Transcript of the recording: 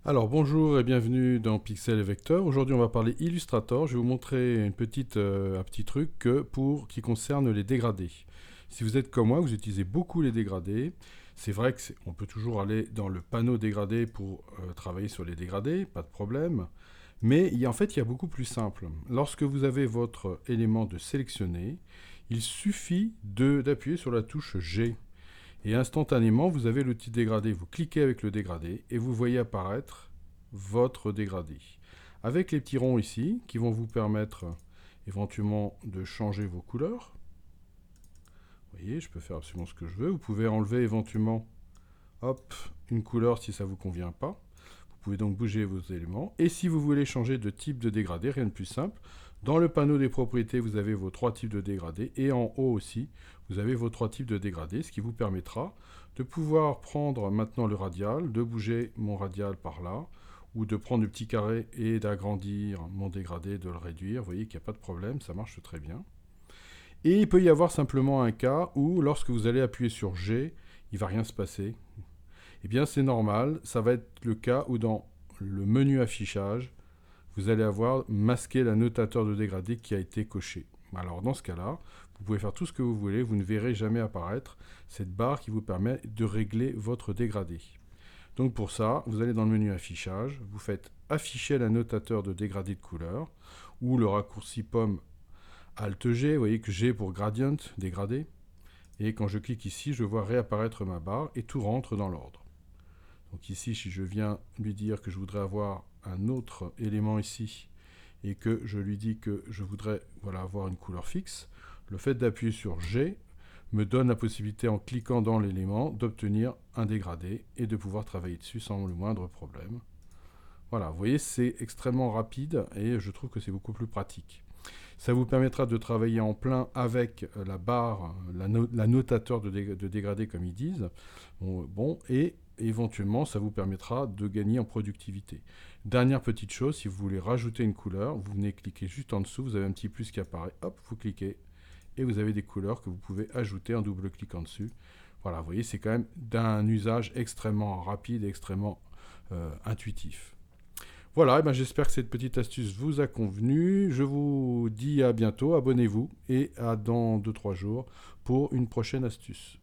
Alors bonjour et bienvenue dans Pixel et Vector. Aujourd'hui on va parler Illustrator. Je vais vous montrer un petit truc qui concerne les dégradés. Si vous êtes comme moi, vous utilisez beaucoup les dégradés. C'est vrai qu'on peut toujours aller dans le panneau dégradé pour travailler sur les dégradés, pas de problème. Mais en fait il y a beaucoup plus simple. Lorsque vous avez votre élément de sélectionner, il suffit d'appuyer sur la touche G. Et instantanément, vous avez l'outil dégradé. Vous cliquez avec le dégradé et vous voyez apparaître votre dégradé. Avec les petits ronds ici, qui vont vous permettre éventuellement de changer vos couleurs. Vous voyez, je peux faire absolument ce que je veux. Vous pouvez enlever éventuellement, hop, une couleur si ça ne vous convient pas. Vous pouvez donc bouger vos éléments. Et si vous voulez changer de type de dégradé, rien de plus simple. Dans le panneau des propriétés, vous avez vos trois types de dégradés. Et en haut aussi, vous avez vos trois types de dégradés, ce qui vous permettra de pouvoir prendre maintenant le radial, de bouger mon radial par là, ou de prendre le petit carré et d'agrandir mon dégradé, de le réduire. Vous voyez qu'il n'y a pas de problème, ça marche très bien. Et il peut y avoir simplement un cas où, lorsque vous allez appuyer sur G, il ne va rien se passer. Eh bien, c'est normal, ça va être le cas où dans le menu affichage, vous allez avoir masqué l'annotateur de dégradé qui a été coché. Alors dans ce cas-là, vous pouvez faire tout ce que vous voulez, vous ne verrez jamais apparaître cette barre qui vous permet de régler votre dégradé. Donc pour ça, vous allez dans le menu affichage, vous faites afficher l'annotateur de dégradé de couleur, ou le raccourci pomme Alt G, vous voyez que G pour gradient, dégradé, et quand je clique ici, je vois réapparaître ma barre et tout rentre dans l'ordre. Donc ici, si je viens lui dire que je voudrais avoir un autre élément ici et que je lui dis que je voudrais avoir une couleur fixe, le fait d'appuyer sur G me donne la possibilité, en cliquant dans l'élément, d'obtenir un dégradé et de pouvoir travailler dessus sans le moindre problème. Voilà, vous voyez, c'est extrêmement rapide et je trouve que c'est beaucoup plus pratique. Ça vous permettra de travailler en plein avec la barre, l'annotateur de dégradé comme ils disent. Et éventuellement, ça vous permettra de gagner en productivité. Dernière petite chose, si vous voulez rajouter une couleur, vous venez cliquer juste en dessous, vous avez un petit plus qui apparaît, hop, vous cliquez, et vous avez des couleurs que vous pouvez ajouter en double-cliquant dessus. Voilà, vous voyez, c'est quand même d'un usage extrêmement rapide et extrêmement intuitif. Voilà, j'espère que cette petite astuce vous a convenu. Je vous dis à bientôt, abonnez-vous et à dans 2-3 jours pour une prochaine astuce.